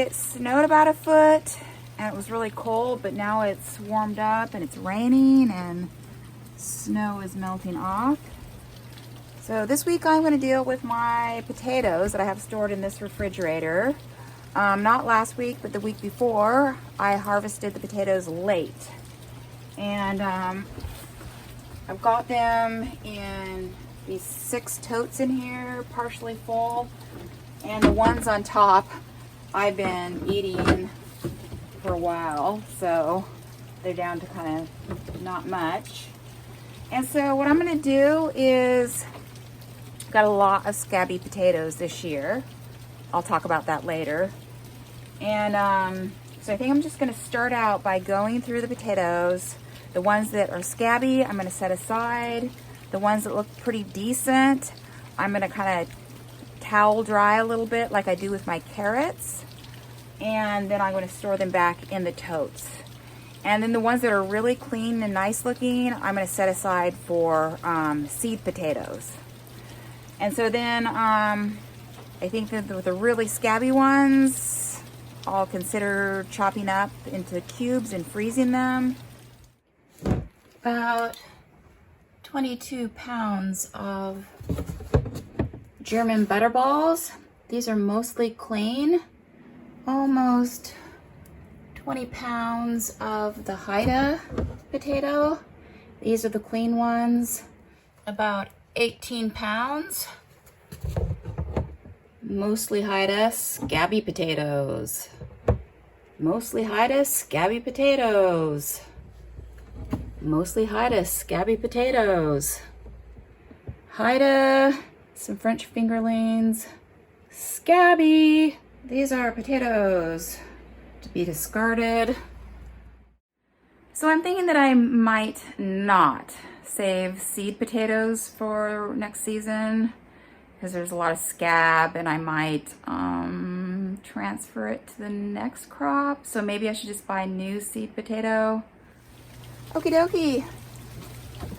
it snowed about a foot and it was really cold, but now it's warmed up and it's raining and snow is melting off. So this week I'm going to deal with my potatoes that I have stored in this refrigerator. Not last week, but the week before, I harvested the potatoes late. And I've got them in these 6 totes in here, partially full. And the ones on top, I've been eating for a while, so they're down to kind of not much. And so what I'm going to do is, got a lot of scabby potatoes this year. I'll talk about that later. And so I think I'm just going to start out by going through the potatoes. The ones that are scabby, I'm going to set aside. The ones that look pretty decent, I'm going to kind of towel dry a little bit like I do with my carrots. And then I'm going to store them back in the totes. And then the ones that are really clean and nice looking, I'm going to set aside for seed potatoes. And so then I think that the really scabby ones, I'll consider chopping up into cubes and freezing them. About 22 pounds of German butterballs. These are mostly clean. Almost 20 pounds of the Haida potato. These are the clean ones. About 18 pounds. Mostly Haida scabby potatoes. Mostly Haida scabby potatoes. Mostly Haida scabby potatoes. Haida, some French fingerlings, scabby. These are potatoes to be discarded. So I'm thinking that I might not save seed potatoes for next season because there's a lot of scab, and I might transfer it to the next crop. So maybe I should just buy new seed potato. Okie dokie.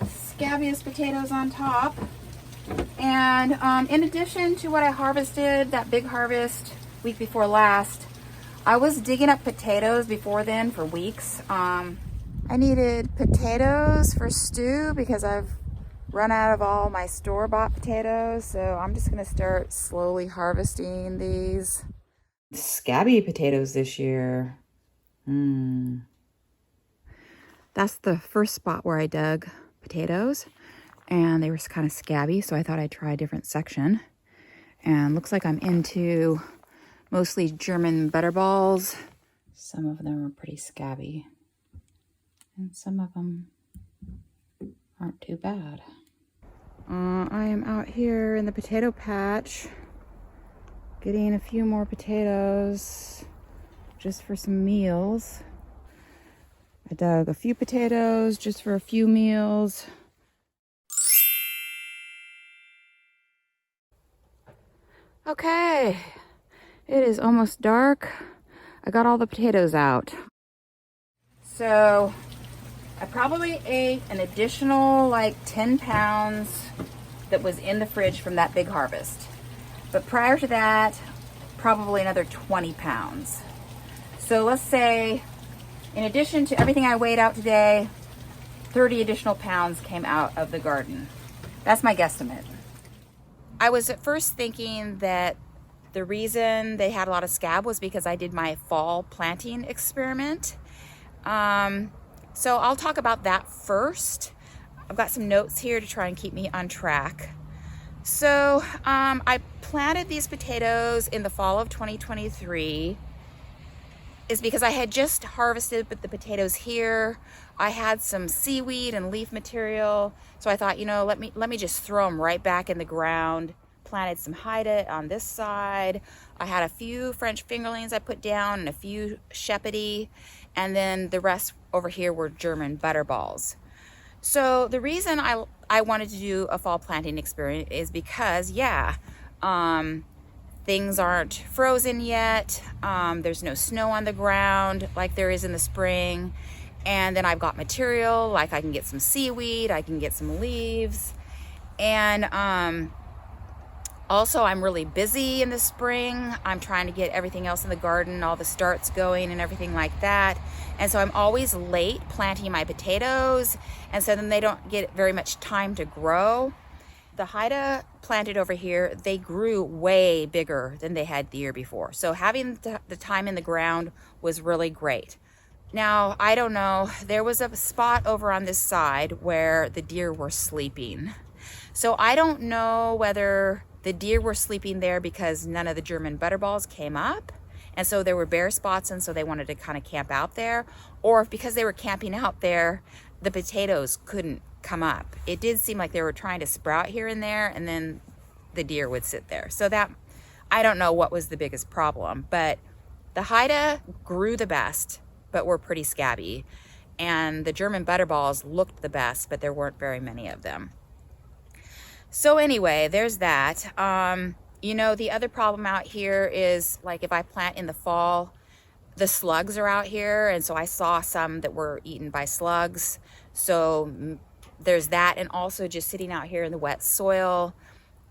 Scabbiest potatoes on top. And in addition to what I harvested, that big harvest week before last, I was digging up potatoes before then for weeks. I needed potatoes for stew because I've run out of all my store-bought potatoes, so I'm just gonna start slowly harvesting these scabby potatoes this year. That's the first spot where I dug potatoes, and they were kind of scabby, so I thought I'd try a different section. And looks like I'm into mostly German butterballs. Some of them are pretty scabby, and some of them aren't too bad. I am out here in the potato patch getting a few more potatoes just for some meals. I dug a few potatoes just for a few meals. Okay, it is almost dark. I got all the potatoes out. So I probably ate an additional like 10 pounds that was in the fridge from that big harvest. But prior to that, probably another 20 pounds. So let's say, in addition to everything I weighed out today, 30 additional pounds came out of the garden. That's my guesstimate. I was at first thinking that the reason they had a lot of scab was because I did my fall planting experiment. So I'll talk about that first. I've got some notes here to try and keep me on track. So I planted these potatoes in the fall of 2023 is because I had just harvested the potatoes here. I had some seaweed and leaf material. So I thought, you know, let me just throw them right back in the ground. Planted some Haida on this side. I had a few French fingerlings I put down and a few shepherdie. And then the rest over here were German butterballs. So the reason I wanted to do a fall planting experiment is because, things aren't frozen yet. There's no snow on the ground like there is in the spring. And then I've got material, like I can get some seaweed, I can get some leaves. And Also, I'm really busy in the spring. I'm trying to get everything else in the garden, all the starts going and everything like that. And so I'm always late planting my potatoes. And so then they don't get very much time to grow. The Haida planted over here, they grew way bigger than they had the year before. So having the time in the ground was really great. Now, I don't know, there was a spot over on this side where the deer were sleeping. So I don't know whether the deer were sleeping there because none of the German butterballs came up, and so there were bare spots, and so they wanted to kind of camp out there, or if because they were camping out there, the potatoes couldn't come up. It did seem like they were trying to sprout here and there, and then the deer would sit there. So that, I don't know what was the biggest problem, but the Haida grew the best, but were pretty scabby, and the German butterballs looked the best, but there weren't very many of them. So anyway, there's that. You know, the other problem out here is, like, if I plant in the fall, the slugs are out here, and so I saw some that were eaten by slugs. So there's that, and also just sitting out here in the wet soil,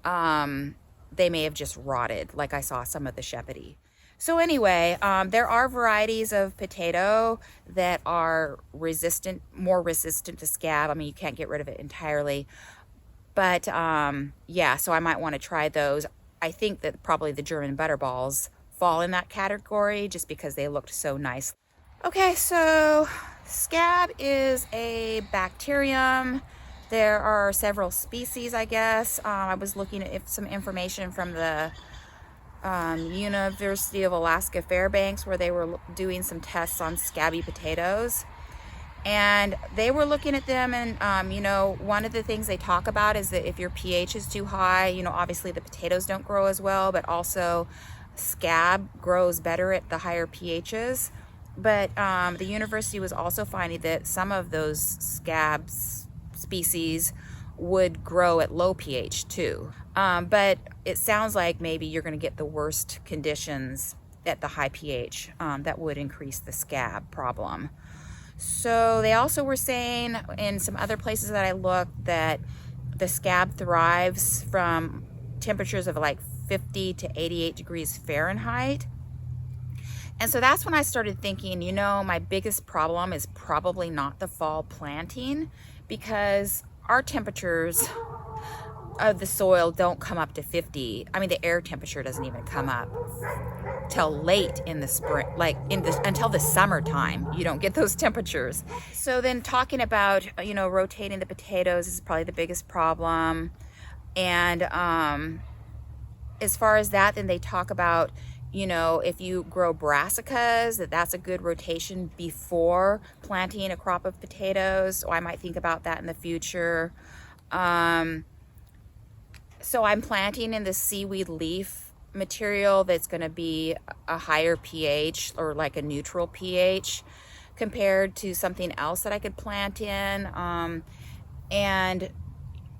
they may have just rotted, like I saw some of the shepherdie. So anyway, there are varieties of potato that are resistant, more resistant to scab. I mean, you can't get rid of it entirely. But yeah, so I might want to try those. I think that probably the German butterballs fall in that category just because they looked so nice. Okay, so scab is a bacterium. There are several species, I guess. I was looking at some information from the University of Alaska Fairbanks, where they were doing some tests on scabby potatoes. And they were looking at them, and you know, one of the things they talk about is that if your pH is too high, you know, obviously the potatoes don't grow as well, but also scab grows better at the higher pHs. But the university was also finding that some of those scab species would grow at low pH too. But it sounds like maybe you're going to get the worst conditions at the high pH that would increase the scab problem. So they also were saying in some other places that I looked that the scab thrives from temperatures of like 50 to 88 degrees Fahrenheit. And so that's when I started thinking, you know, my biggest problem is probably not the fall planting, because our temperatures of the soil don't come up to 50. I mean, the air temperature doesn't even come up till late in the spring, like until the summertime. You don't get those temperatures. So then talking about, you know, rotating the potatoes is probably the biggest problem. And as far as that, then they talk about, you know, if you grow brassicas, that's a good rotation before planting a crop of potatoes. So I might think about that in the future. So I'm planting in the seaweed leaf material that's going to be a higher pH, or like a neutral pH, compared to something else that I could plant in. And,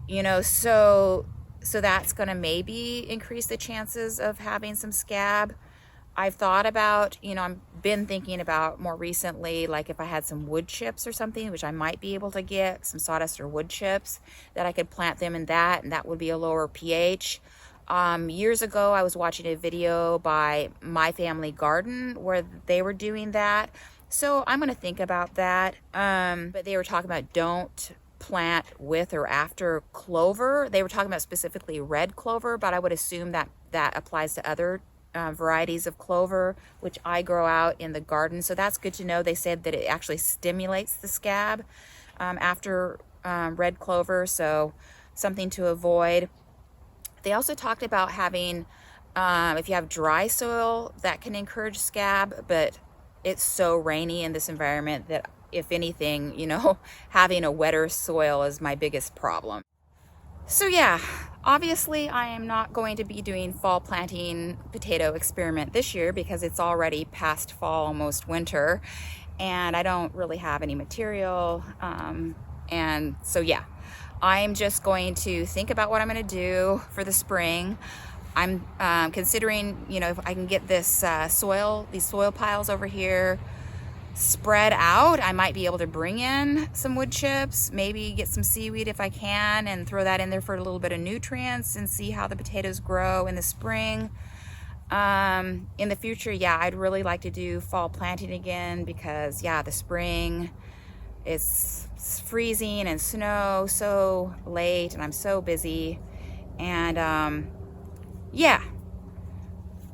you know, so that's going to maybe increase the chances of having some scab. I've thought about, you know, I've been thinking about more recently, like if I had some wood chips or something, which I might be able to get, some sawdust or wood chips, that I could plant them in that, and that would be a lower pH. Years ago, I was watching a video by My Family Garden where they were doing that. So I'm going to think about that. But they were talking about don't plant with or after clover. They were talking about specifically red clover, but I would assume that that applies to other varieties of clover, which I grow out in the garden. So that's good to know. They said that it actually stimulates the scab after red clover, so something to avoid. They also talked about having, if you have dry soil, that can encourage scab, but it's so rainy in this environment that, if anything, you know, having a wetter soil is my biggest problem. So yeah, obviously I am not going to be doing fall planting potato experiment this year because it's already past fall, almost winter, and I don't really have any material. And so yeah, I'm just going to think about what I'm going to do for the spring. I'm considering, you know, if I can get this these soil piles over here spread out. I might be able to bring in some wood chips, maybe get some seaweed if I can, and throw that in there for a little bit of nutrients and see how the potatoes grow in the spring. In the future, yeah, I'd really like to do fall planting again because, yeah, the spring it's freezing and snow so late and I'm so busy. And yeah,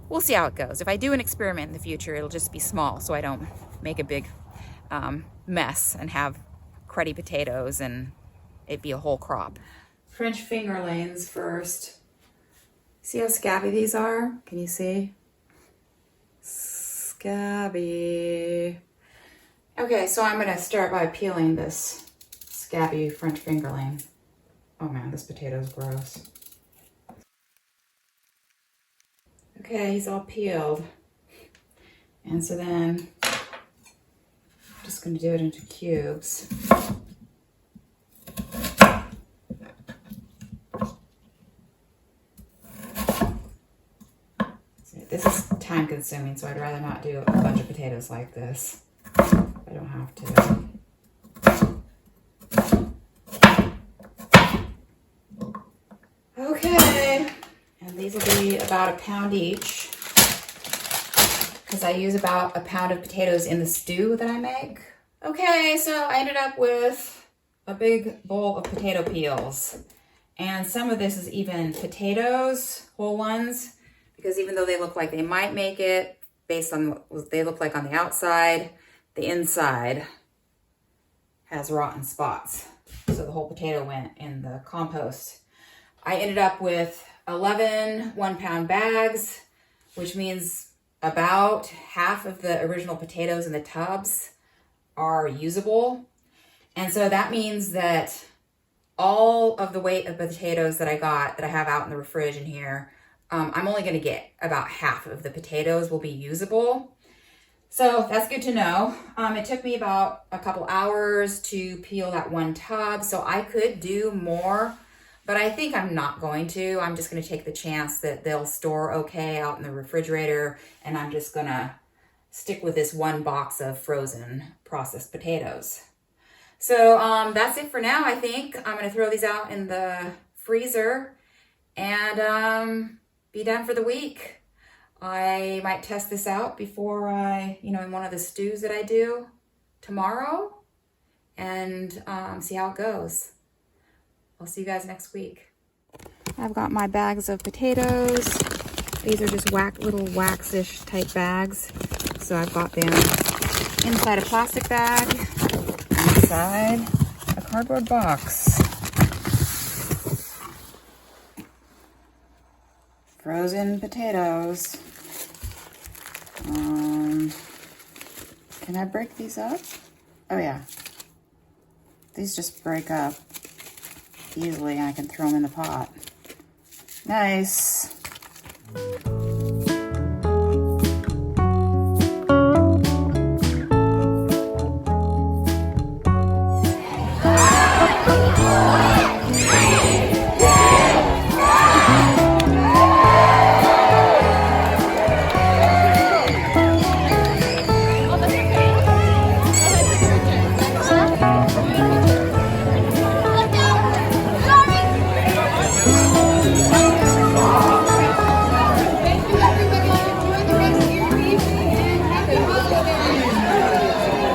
we'll see how it goes. If I do an experiment in the future, it'll just be small so I don't make a big mess and have cruddy potatoes and it be a whole crop. French fingerlings first. See how scabby these are? Can you see? Scabby. Okay, so I'm gonna start by peeling this scabby French fingerling. Oh man, this potato's gross. Okay, he's all peeled. And so then I'm just gonna do it into cubes. This is time consuming, so I'd rather not do a bunch of potatoes like this. I don't have to. Okay, and these will be about a pound each because I use about a pound of potatoes in the stew that I make. Okay, so I ended up with a big bowl of potato peels. And some of this is even potatoes, whole ones, because even though they look like they might make it based on what they look like on the outside, the inside has rotten spots. So the whole potato went in the compost. I ended up with 11 1-pound bags, which means about half of the original potatoes in the tubs are usable. And so that means that all of the weight of potatoes that I got, that I have out in the fridge in here, I'm only gonna get about half of the potatoes will be usable. So that's good to know. It took me about a couple hours to peel that one tub, so I could do more, but I think I'm not going to. I'm just gonna take the chance that they'll store okay out in the refrigerator, and I'm just gonna stick with this one box of frozen processed potatoes. So that's it for now, I think. I'm gonna throw these out in the freezer and be done for the week. I might test this out before I, in one of the stews that I do tomorrow and see how it goes. I'll see you guys next week. I've got my bags of potatoes. These are just little wax-ish type bags. So I've got them inside a plastic bag, inside a cardboard box. Frozen potatoes. Can I break these up? Oh yeah. These just break up easily and I can throw them in the pot. Nice.